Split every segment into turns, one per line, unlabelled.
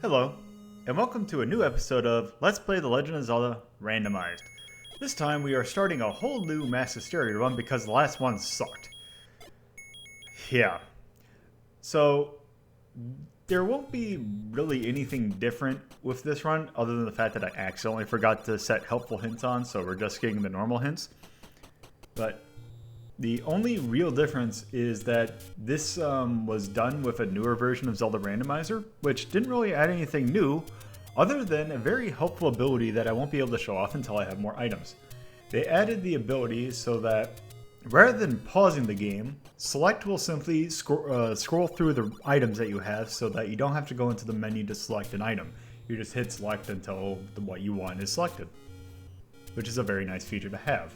Hello, and welcome to a new episode of Let's Play The Legend of Zelda Randomized. This time we are starting a whole new Mass Hysteria run because the last one sucked. Yeah. So, there won't be really anything different with this run other than the fact that I accidentally forgot to set helpful hints on, so we're just getting the normal hints. But the only real difference is that this was done with a newer version of Zelda Randomizer, which didn't really add anything new, other than a very helpful ability that I won't be able to show off until I have more items. They added the ability so that rather than pausing the game, Select will simply scroll through the items that you have so that you don't have to go into the menu to select an item. You just hit select until what you want is selected, which is a very nice feature to have.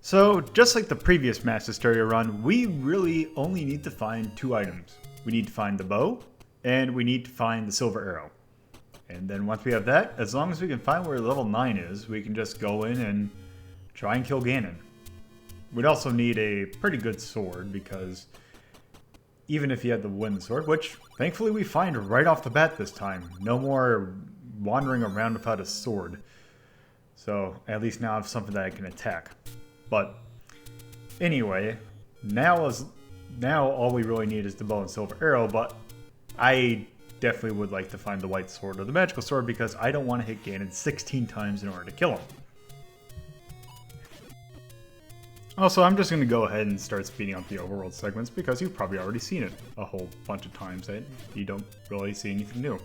So, just like the previous Mass Hysteria run, we really only need to find two items. We need to find the bow, and we need to find the silver arrow. And then once we have that, as long as we can find where level 9 is, we can just go in and try and kill Ganon. We'd also need a pretty good sword, because even if you had the wind sword, which thankfully we find right off the bat this time, no more wandering around without a sword. So, at least now I have something that I can attack. But anyway, now all we really need is the bow and silver arrow, but I definitely would like to find the white sword or the magical sword because I don't want to hit Ganon 16 times in order to kill him. Also, I'm just going to go ahead and start speeding up the overworld segments because you've probably already seen it a whole bunch of times and you don't really see anything new.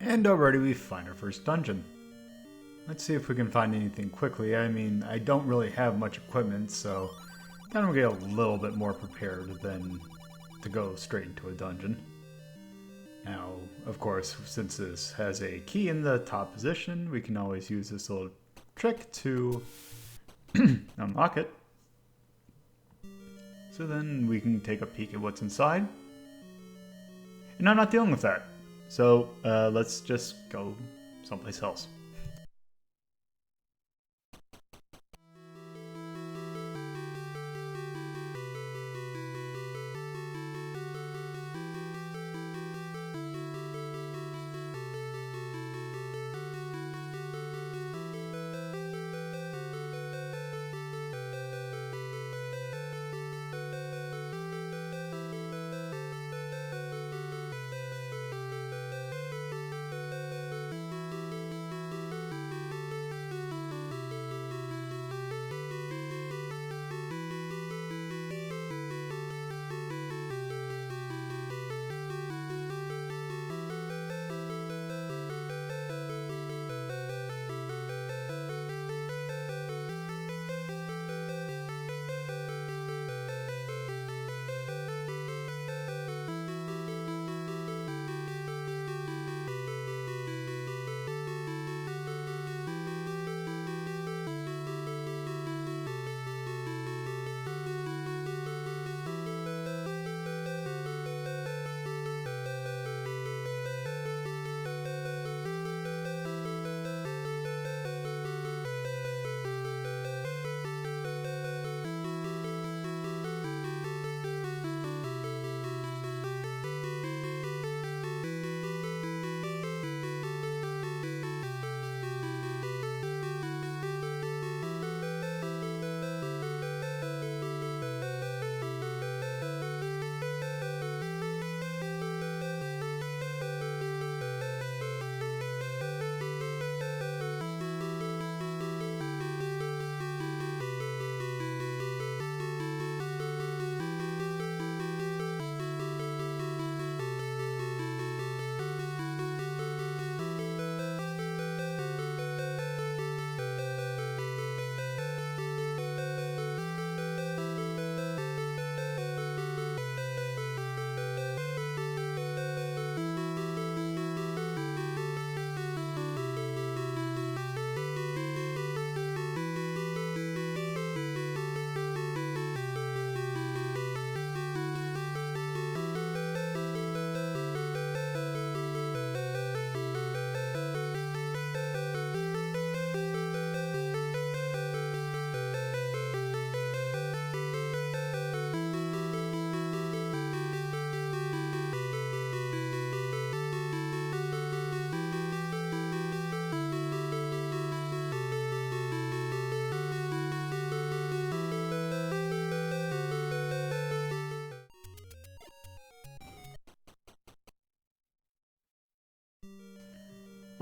And already we find our first dungeon. Let's see if we can find anything quickly. I mean, I don't really have much equipment, so then we'll get a little bit more prepared than to go straight into a dungeon. Now, of course, since this has a key in the top position, we can always use this little trick to unlock it. So then we can take a peek at what's inside. And I'm not dealing with that. So let's just go someplace else.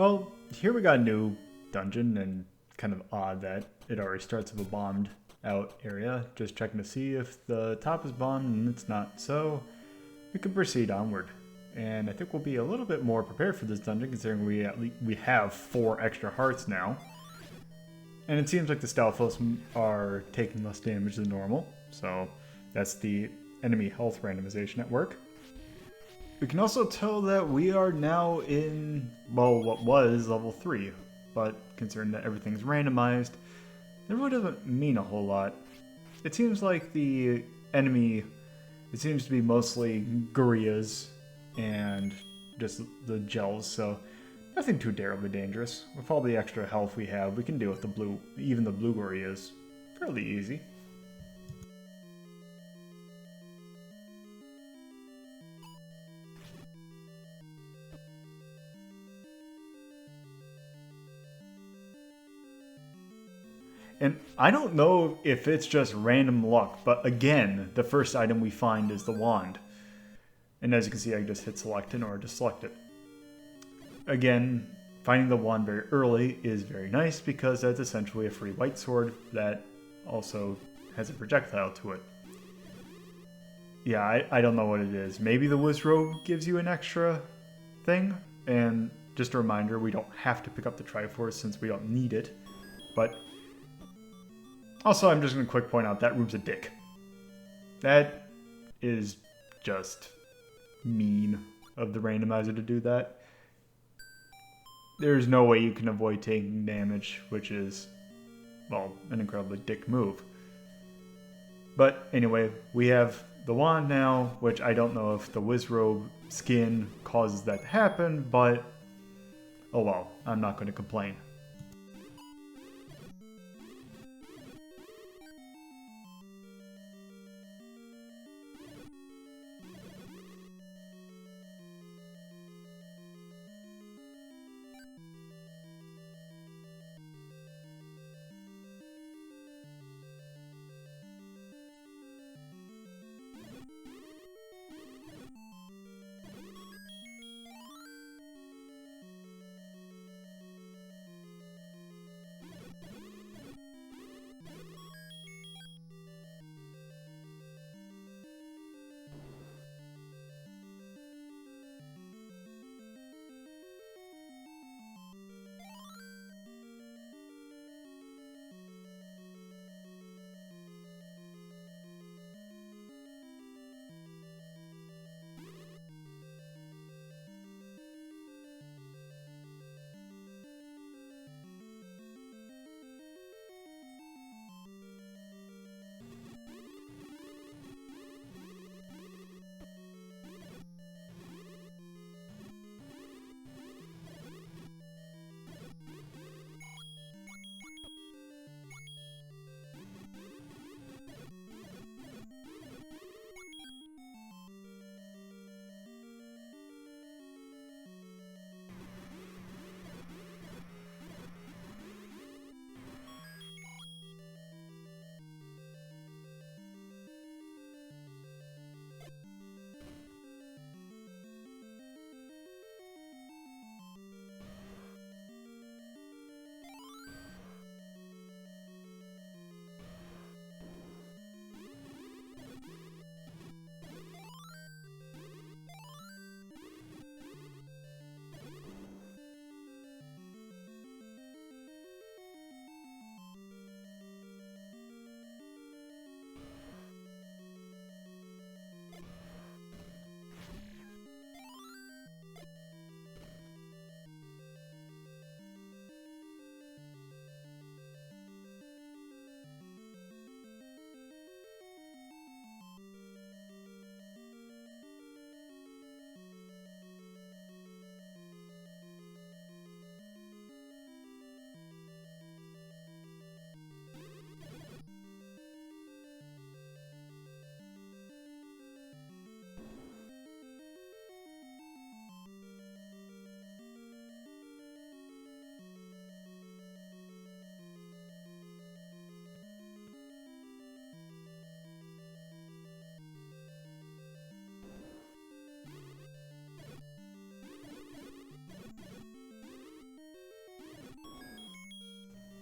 Well, here we got a new dungeon, and kind of odd that it already starts with a bombed out area. Just checking to see if the top is bombed, and it's not, so we can proceed onward. And I think we'll be a little bit more prepared for this dungeon, considering we have 4 extra hearts now. And it seems like the Stalfos are taking less damage than normal, so that's the enemy health randomization at work. We can also tell that we are now in, well, what was level 3, but considering that everything's randomized, it really doesn't mean a whole lot. It seems like the enemy, it seems to be mostly Gurias and just the gels, so nothing too terribly dangerous. With all the extra health we have, we can deal with the blue, even the blue Gurias, fairly easy. And I don't know if it's just random luck, but again, the first item we find is the wand. And as you can see, I just hit select in order to select it. Again, finding the wand very early is very nice because that's essentially a free white sword that also has a projectile to it. Yeah, I don't know what it is. Maybe the Wizrobe gives you an extra thing. And just a reminder, we don't have to pick up the Triforce since we don't need it. But also, I'm just going to quick point out that room's a dick. That is just mean of the randomizer to do that. There's no way you can avoid taking damage, which is, well, an incredibly dick move. But anyway, we have the wand now, which I don't know if the Wizrobe skin causes that to happen, but oh well, I'm not going to complain.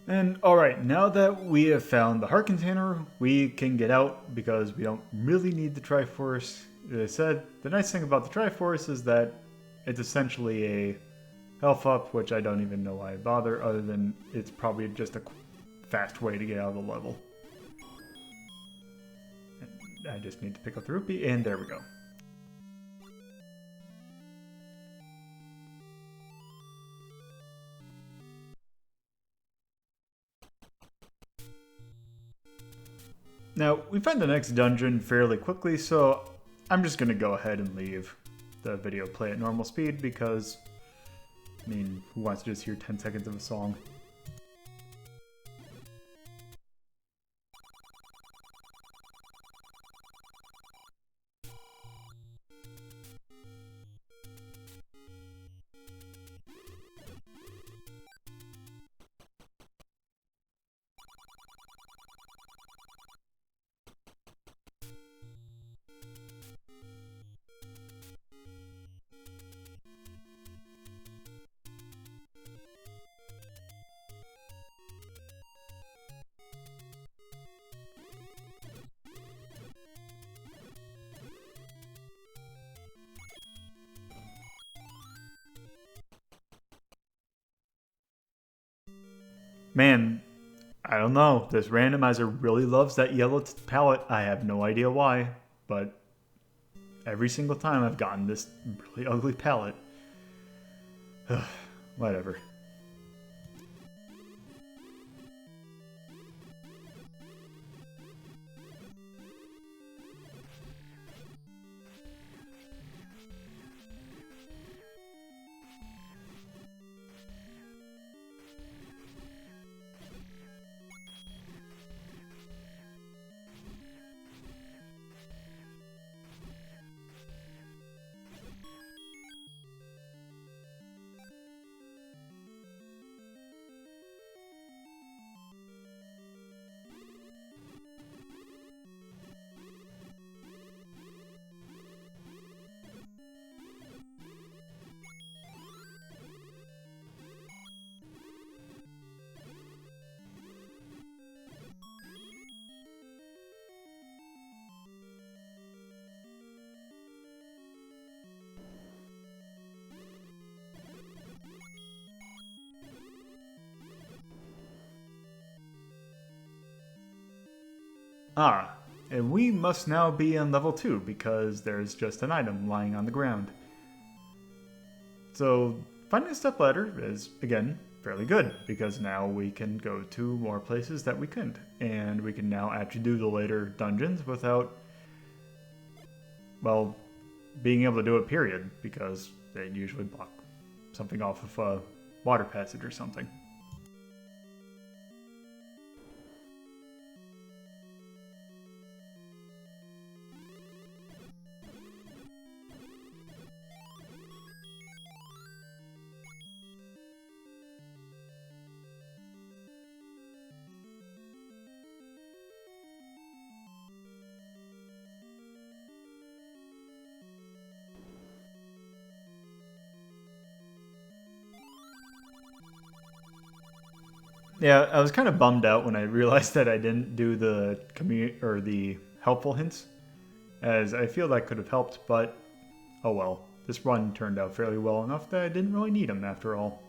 And alright, now that we have found the heart container, we can get out because we don't really need the Triforce. As I said, the nice thing about the Triforce is that it's essentially a health up, which I don't even know why I bother, other than it's probably just a fast way to get out of the level. And I just need to pick up the rupee, and there we go. Now, we find the next dungeon fairly quickly, so I'm just going to go ahead and leave the video play at normal speed because, I mean, who wants to just hear 10 seconds of a song? Man, I don't know. This randomizer really loves that yellow palette. I have no idea why, but every single time I've gotten this really ugly palette. Whatever. Ah, and we must now be on level 2 because there's just an item lying on the ground. So finding a step ladder is, again, fairly good because now we can go to more places that we couldn't. And we can now actually do the later dungeons without, well, being able to do it period because they usually block something off of a water passage or something. Yeah, I was kind of bummed out when I realized that I didn't do the the helpful hints, as I feel that could have helped, but oh well. This run turned out fairly well enough that I didn't really need them after all.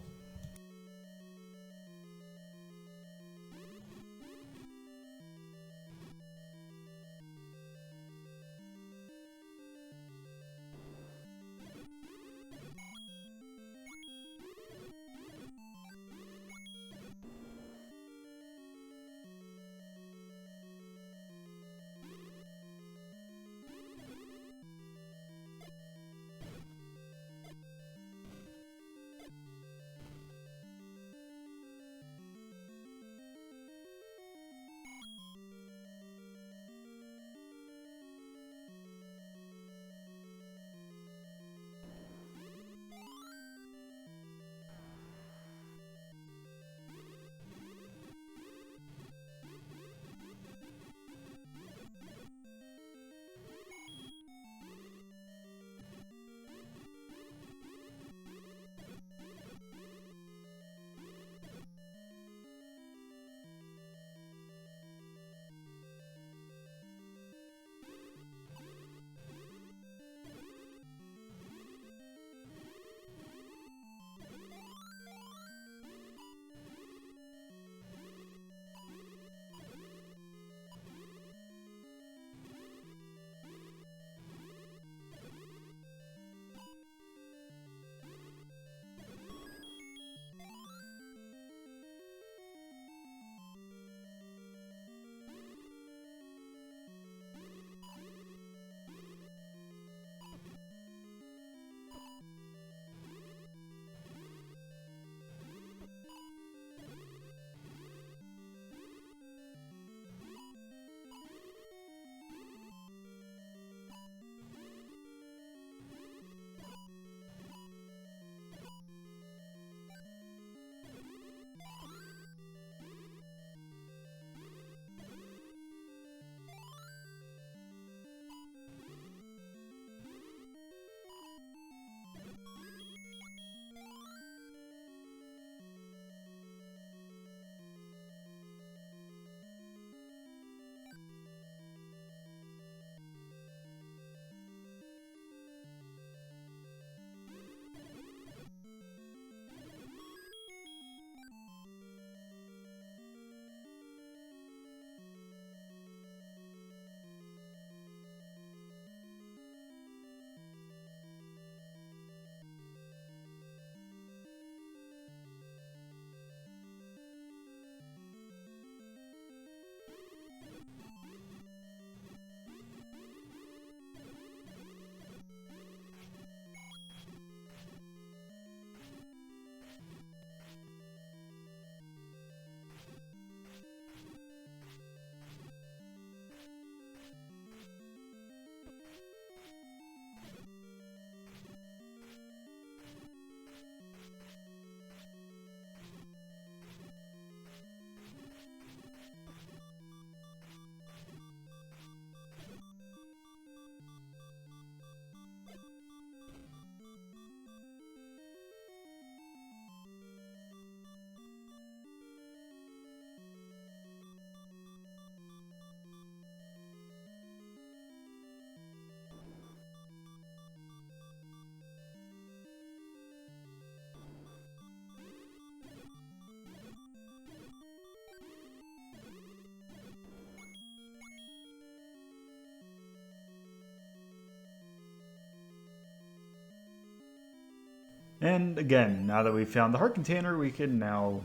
And again, now that we've found the heart container, we can now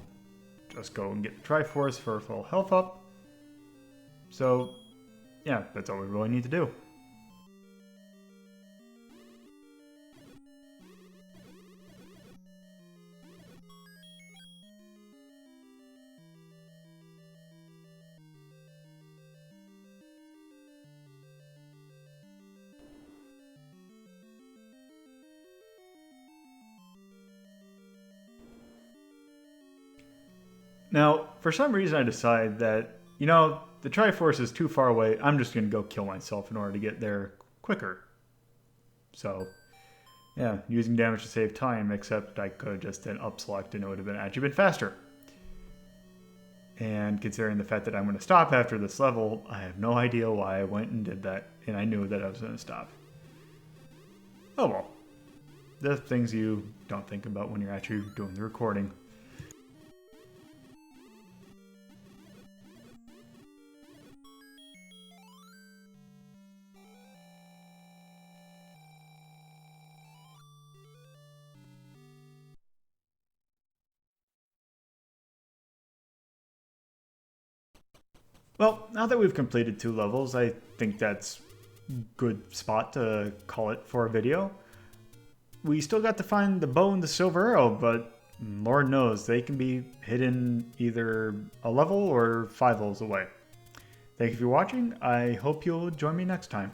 just go and get the Triforce for full health up. So, yeah, that's all we really need to do. Now, for some reason I decided that, the Triforce is too far away, I'm just going to go kill myself in order to get there quicker. So, yeah, using damage to save time, except I could have just then up-select and it would have actually been faster. And considering the fact that I'm going to stop after this level, I have no idea why I went and did that, and I knew that I was going to stop. Oh well. The things you don't think about when you're actually doing the recording. Well, now that we've completed 2 levels, I think that's a good spot to call it for a video. We still got to find the bow and the silver arrow, but Lord knows they can be hidden either a level or 5 levels away. Thank you for watching. I hope you'll join me next time.